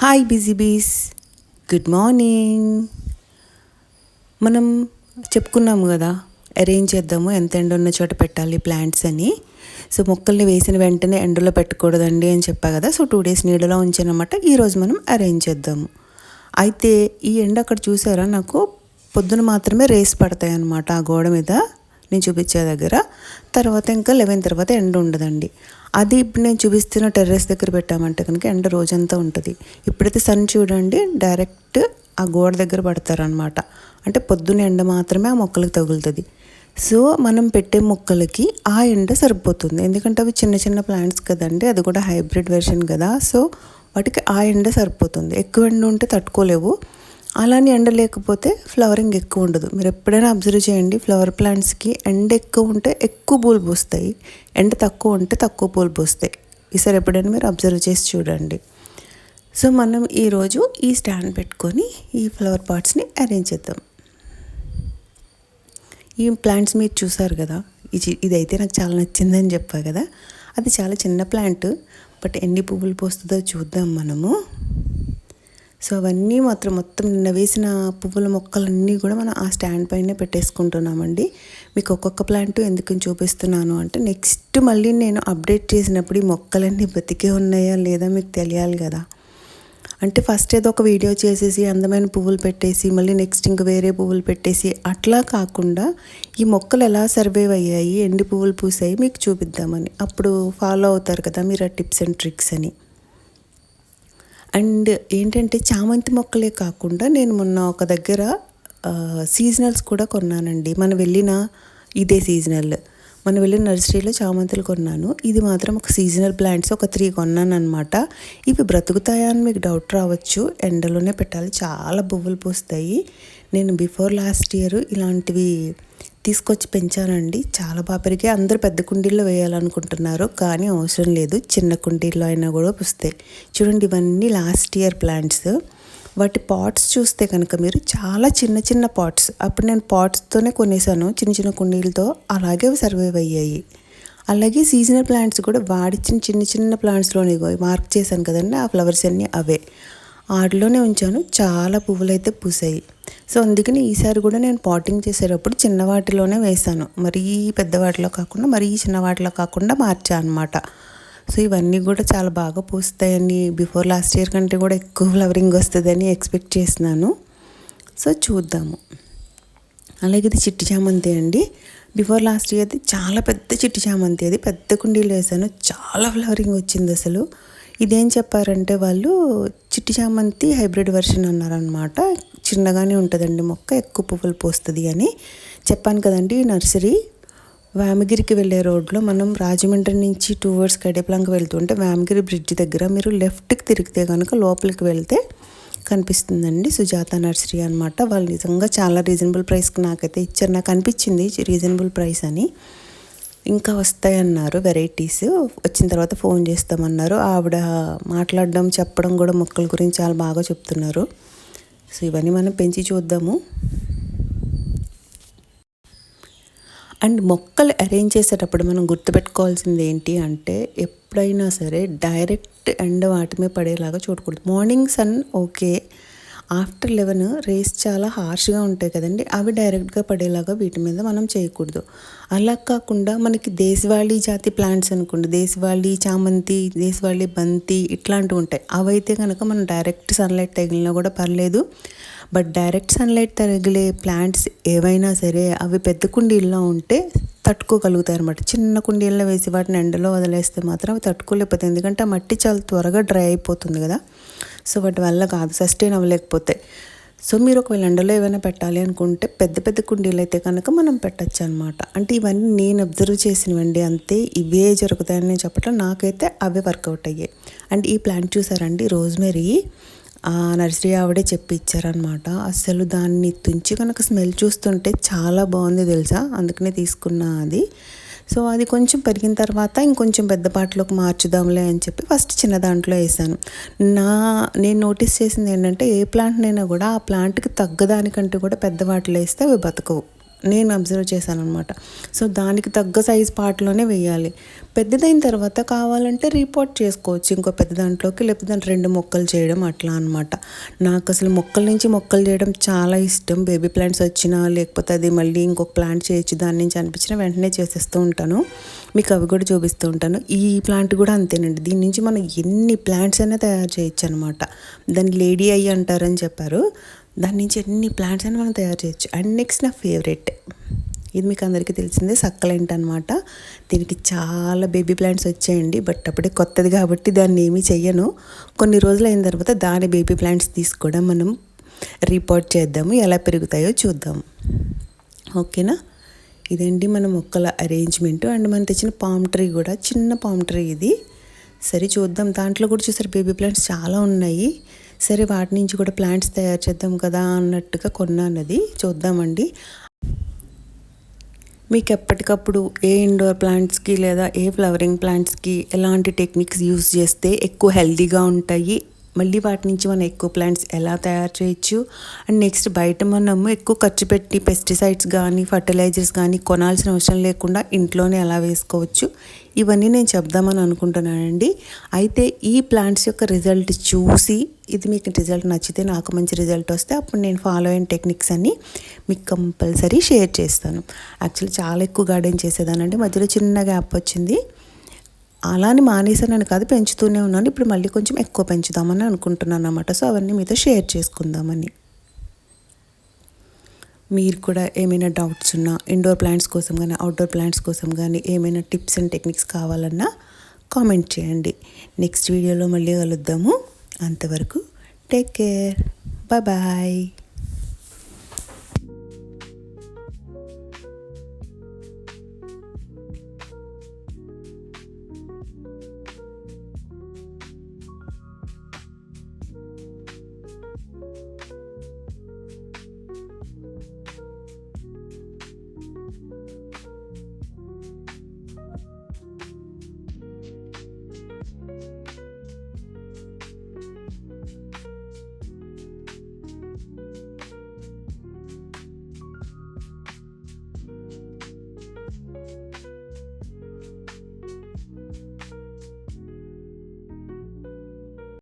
Hi busy బీస్, good morning. మనం చెప్పుకున్నాము కదా, అరేంజ్ చేద్దాము, ఎంత ఎండ ఉన్న చోట పెట్టాలి ప్లాంట్స్ అని. సో మొక్కల్ని వేసిన వెంటనే ఎండలో పెట్టకూడదండి అని చెప్పా కదా. సో 2 days నీడలో ఉంచానమాట. ఈరోజు మనం అరేంజ్ చేద్దాము. అయితే ఈ ఎండ అక్కడ చూసారా, నాకు పొద్దున మాత్రమే రేస్ పడతాయి అన్నమాట ఆ గోడ మీద నేను చూపించే దగ్గర. తర్వాత ఇంకా 11 తర్వాత ఎండ ఉండదండి. అది ఇప్పుడు నేను చూపిస్తున్న టెర్రస్ దగ్గర పెట్టామంటే కనుక ఎండ రోజంతా ఉంటుంది. ఇప్పుడైతే సన్ చూడండి డైరెక్ట్ ఆ గోడ దగ్గర పడతారనమాట. అంటే పొద్దున్న ఎండ మాత్రమే ఆ మొక్కలకు తగులుతుంది. సో మనం పెట్టే మొక్కలకి ఆ ఎండ సరిపోతుంది, ఎందుకంటే అవి చిన్న చిన్న ప్లాంట్స్ కదండి, అది కూడా హైబ్రిడ్ వెర్షన్ కదా. సో వాటికి ఆ ఎండ సరిపోతుంది. ఎక్కువ ఎండ ఉంటే తట్టుకోలేవు. అలానే ఎండ లేకపోతే ఫ్లవరింగ్ ఎక్కువ ఉండదు. మీరు ఎప్పుడైనా అబ్జర్వ్ చేయండి, ఫ్లవర్ ప్లాంట్స్కి ఎండ ఎక్కువ ఉంటే ఎక్కువ పూలు పూస్తాయి, ఎండ తక్కువ ఉంటే తక్కువ పూలు పూస్తాయి. ఈసారి ఎప్పుడైనా మీరు అబ్జర్వ్ చేసి చూడండి. సో మనం ఈరోజు ఈ స్టాండ్ పెట్టుకొని ఈ ఫ్లవర్ పాట్స్ని అరేంజ్ చేద్దాం. ఈ ప్లాంట్స్ మీరు చూసారు కదా, ఇదైతే నాకు చాలా నచ్చిందని చెప్పా కదా. అది చాలా చిన్న ప్లాంట్, బట్ ఎన్ని పువ్వులు పోస్తుందో చూద్దాం మనము. సో అవన్నీ మొత్తం నిన్న వేసిన పువ్వుల మొక్కలన్నీ కూడా మనం ఆ స్టాండ్ పైనే పెట్టేసుకుంటున్నామండి. మీకు ఒక్కొక్క ప్లాంట్ ఎందుకు చూపిస్తున్నాను అంటే, నెక్స్ట్ మళ్ళీ నేను అప్డేట్ చేసినప్పుడు ఈ మొక్కలన్నీ బతికే ఉన్నాయా లేదా మీకు తెలియాలి కదా. అంటే ఫస్ట్ ఏదో ఒక వీడియో చేసేసి అందమైన పువ్వులు పెట్టేసి మళ్ళీ నెక్స్ట్ ఇంక వేరే పువ్వులు పెట్టేసి అట్లా కాకుండా ఈ మొక్కలు ఎలా సర్వైవ్ అయ్యాయి, ఎండి పువ్వులు పూసాయి మీకు చూపిద్దామని. అప్పుడు ఫాలో అవుతారు కదా మీరు ఆ టిప్స్ అండ్ ట్రిక్స్ అని. అండ్ ఏంటంటే చామంతి మొక్కలే కాకుండా నేను మొన్న ఒక దగ్గర సీజనల్స్ కూడా కొన్నానండి. మనం వెళ్ళిన నర్సరీలో చామంతులు కొన్నాను. ఇది మాత్రం ఒక సీజనల్ ప్లాంట్స్ ఒక 3 కొన్నాను అనమాట. ఇవి బ్రతుకుతాయా అని మీకు డౌట్ రావచ్చు. ఎండలోనే పెట్టాలి, చాలా పువ్వులు పూస్తాయి. నేను బిఫోర్ లాస్ట్ ఇయర్ ఇలాంటివి తీసుకొచ్చి పెంచానండి. చాలా బాగా పెరిగాయి. అందరూ పెద్ద కుండీల్లో వేయాలనుకుంటున్నారు, కానీ అవసరం లేదు, చిన్న కుండీల్లో అయినా కూడా పూస్తాయి. చూడండి ఇవన్నీ లాస్ట్ ఇయర్ ప్లాంట్స్. వాటి పాట్స్ చూస్తే కనుక మీరు చాలా చిన్న చిన్న పాట్స్. అప్పుడు నేను పాట్స్తోనే కొనేసాను, చిన్న చిన్న కుండీలతో. అలాగే సర్వైవ్ అయ్యాయి. అలాగే సీజనల్ ప్లాంట్స్ కూడా వాడిచ్చిన చిన్న చిన్న ప్లాంట్స్లోనే మార్క్ చేశాను కదండి, ఆ ఫ్లవర్స్ అన్నీ అవే వాటిలోనే ఉంచాను. చాలా పువ్వులు అయితే పూసాయి. సో అందుకని ఈసారి కూడా నేను పాటింగ్ చేసేటప్పుడు చిన్న వాటిలోనే వేశాను, మరీ పెద్ద వాటిలో కాకుండా మరీ చిన్న వాటిలో కాకుండా మార్చాను అనమాట. సో ఇవన్నీ కూడా చాలా బాగా పూస్తాయని, బిఫోర్ లాస్ట్ ఇయర్ కంటే కూడా ఎక్కువ ఫ్లవరింగ్ వస్తుందని ఎక్స్పెక్ట్ చేస్తున్నాను. సో చూద్దాము. అలాగే ఇది చిట్టి చామంతి అండి. బిఫోర్ లాస్ట్ ఇయర్ది చాలా పెద్ద చిట్టి చామంతి, అది పెద్ద కుండీలు వేసాను, చాలా ఫ్లవరింగ్ వచ్చింది అసలు. ఇదేం చెప్పారంటే వాళ్ళు, చిట్టి చామంతి హైబ్రిడ్ వెర్షన్ అన్నారనమాట. చిన్నగానే ఉంటుందండి మొక్క, ఎక్కువ పువ్వులు పోస్తుంది అని చెప్పాను కదండి. నర్సరీ వేమగిరికి వెళ్ళే రోడ్లో మనం రాజమండ్రి నుంచి టువర్డ్స్ కడేప్లంక వెళ్తుంటే వేమగిరి బ్రిడ్జ్ దగ్గర మీరు లెఫ్ట్కి తిరిగితే కనుక లోపలికి వెళ్తే కనిపిస్తుందండి సుజాత నర్సరీ అనమాట. వాళ్ళు నిజంగా చాలా రీజనబుల్ ప్రైస్కి నాకైతే ఇచ్చారు. నాకు అనిపించింది రీజనబుల్ ప్రైస్ అని. ఇంకా వస్తాయన్నారు వెరైటీస్, వచ్చిన తర్వాత ఫోన్ చేస్తామన్నారు. ఆవిడ మాట్లాడడం చెప్పడం కూడా మొక్కల గురించి చాలా బాగా చెప్తున్నారు. సో ఇవన్నీ మనం పెంచి చూద్దాము. అండ్ మొక్కలు అరేంజ్ చేసేటప్పుడు మనం గుర్తుపెట్టుకోవాల్సింది ఏంటి అంటే, ఎప్పుడైనా సరే డైరెక్ట్ ఎండ వాటి మీద పడేలాగా చూడకూడదు. Morning sun okay, after 11 rays చాలా హార్ష్గా ఉంటాయి కదండి, అవి డైరెక్ట్గా పడేలాగా వీటి మీద మనం చేయకూడదు. అలా కాకుండా మనకి దేశవాళీ జాతి ప్లాంట్స్ అనుకోండి, దేశవాళీ చామంతి, దేశవాళీ బంతి ఇట్లాంటివి ఉంటాయి. అవైతే కనుక మనం డైరెక్ట్ సన్లైట్ తగిలినా కూడా పర్లేదు. బట్ డైరెక్ట్ సన్లైట్ తగిలే ప్లాంట్స్ ఏవైనా సరే అవి పెద్ద కుండీల్లో ఉంటే తట్టుకోగలుగుతాయి అనమాట. చిన్న కుండీల్లో వేసి వాటిని ఎండలో వదిలేస్తే మాత్రం అవి తట్టుకోలేకపోతాయి, ఎందుకంటే ఆ మట్టి చాలా త్వరగా డ్రై అయిపోతుంది కదా. సో వాటి వల్ల కాదు, సస్టైన్ అవ్వలేకపోతాయి. సో మీరు ఒకవేళ ఎండలో ఏమైనా పెట్టాలి అనుకుంటే పెద్ద పెద్ద కుండీలు అయితే కనుక మనం పెట్టచ్చు అనమాట. అంటే ఇవన్నీ నేను అబ్జర్వ్ చేసినవండి, అంతే. ఇవే జరుగుతాయని నేను చెప్పటం, నాకైతే అవే వర్కౌట్ అయ్యాయి. అండ్ ఈ ప్లాంట్ చూసారండి, రోజ్మెరీ, ఆ నర్సరీ ఆవిడే చెప్పి ఇచ్చారనమాట. అసలు దాన్ని తుంచి కనుక స్మెల్ చూస్తుంటే చాలా బాగుంది తెలుసా, అందుకనే తీసుకున్నా అది. సో అది కొంచెం పెరిగిన తర్వాత ఇంకొంచెం పెద్ద పాటలోకి మార్చుదాంలే అని చెప్పి ఫస్ట్ చిన్న దాంట్లో వేసాను. నేను నోటీస్ చేసింది ఏంటంటే, ఏ ప్లాంట్నైనా కూడా ఆ ప్లాంట్కి తగ్గదానికంటే కూడా పెద్ద వాటిలో వేస్తే అవి బతకవు. నేను అబ్జర్వ్ చేశాను అనమాట. సో దానికి తగ్గ సైజ్ పార్ట్లోనే వేయాలి. పెద్దదైన తర్వాత కావాలంటే రీపాట్ చేసుకోవచ్చు ఇంకో పెద్ద దాంట్లోకి, లేకపోతే దాంట్లో 2 మొక్కలు చేయడం అట్లా అనమాట. నాకు అసలు మొక్కల నుంచి మొక్కలు చేయడం చాలా ఇష్టం. బేబీ ప్లాంట్స్ వచ్చినా, లేకపోతే అది మళ్ళీ ఇంకొక ప్లాంట్ చేయొచ్చు దాని నుంచి అనిపించిన వెంటనే చేసేస్తూ ఉంటాను. మీకు అవి కూడా చూపిస్తూ ఉంటాను. ఈ ప్లాంట్ కూడా అంతేనండి. దీని నుంచి మనం ఎన్ని ప్లాంట్స్ అయినా తయారు చేయొచ్చు అనమాట. దాన్ని లేడీ ఐ అంటారని చెప్పారు. దాని నుంచి ఎన్ని ప్లాంట్స్ అయినా మనం తయారు చేయొచ్చు. అండ్ నెక్స్ట్ నా ఫేవరెట్, ఇది మీకు అందరికీ తెలిసిందే, సక్కలెంట్ అనమాట. దీనికి చాలా బేబీ ప్లాంట్స్ వచ్చాయండి. బట్ అప్పుడే కొత్తది కాబట్టి దాన్ని ఏమీ చెయ్యను. కొన్ని రోజులు అయిన తర్వాత దాని బేబీ ప్లాంట్స్ తీసి కూడా మనం రిపోర్ట్ చేద్దాము, ఎలా పెరుగుతాయో చూద్దాం. ఓకేనా? ఇదండి మన మొక్కల అరేంజ్మెంట్. అండ్ మనం తెచ్చిన పామ్ ట్రీ కూడా చిన్న పామ్ ట్రీ ఇది. సరే చూద్దాం. దాంట్లో కూడా చూసారు బేబీ ప్లాంట్స్ చాలా ఉన్నాయి. సరే వాటి నుంచి కూడా ప్లాంట్స్ తయారు చేద్దాం కదా అన్నట్టుగా కొన్నానది. చూద్దామండి. మీకు ఎప్పటికప్పుడు ఏ ఇండోర్ ప్లాంట్స్కి లేదా ఏ ఫ్లవరింగ్ ప్లాంట్స్కి ఎలాంటి టెక్నిక్స్ యూస్ చేస్తే ఎక్కువ హెల్తీగా ఉంటాయి, మళ్ళీ వాటి నుంచి మనం ఎక్కువ ప్లాంట్స్ ఎలా తయారు చేయొచ్చు, అండ్ నెక్స్ట్ బయట మనము ఎక్కువ ఖర్చు పెట్టి పెస్టిసైడ్స్ కానీ ఫర్టిలైజర్స్ కానీ కొనాల్సిన అవసరం లేకుండా ఇంట్లోనే ఎలా వేసుకోవచ్చు, ఇవన్నీ నేను చెప్దామని అనుకుంటున్నానండి. అయితే ఈ ప్లాంట్స్ యొక్క రిజల్ట్ చూసి ఇది మీకు రిజల్ట్ నచ్చితే, నాకు మంచి రిజల్ట్ వస్తే అప్పుడు నేను ఫాలో అయిన టెక్నిక్స్ అన్నీ మీకు కంపల్సరీ షేర్ చేస్తాను. యాక్చువల్లీ చాలా ఎక్కువ గార్డెన్ చేసేదానండి. మధ్యలో చిన్న గ్యాప్ వచ్చింది. అలానే మానేసానని కాదు, పెంచుతూనే ఉన్నాను. ఇప్పుడు మళ్ళీ కొంచెం ఎక్కువ పెంచుదామని అనుకుంటున్నాను అన్నమాట. సో అవన్నీ మీతో షేర్ చేసుకుందామని. మీరు కూడా ఏమైనా డౌట్స్ ఉన్నా, ఇండోర్ ప్లాంట్స్ కోసం కానీ అవుట్డోర్ ప్లాంట్స్ కోసం కానీ ఏమైనా టిప్స్ అండ్ టెక్నిక్స్ కావాలన్నా కామెంట్ చేయండి. నెక్స్ట్ వీడియోలో మళ్ళీ కలుద్దాము. అంతవరకు టేక్ కేర్. బాయ్.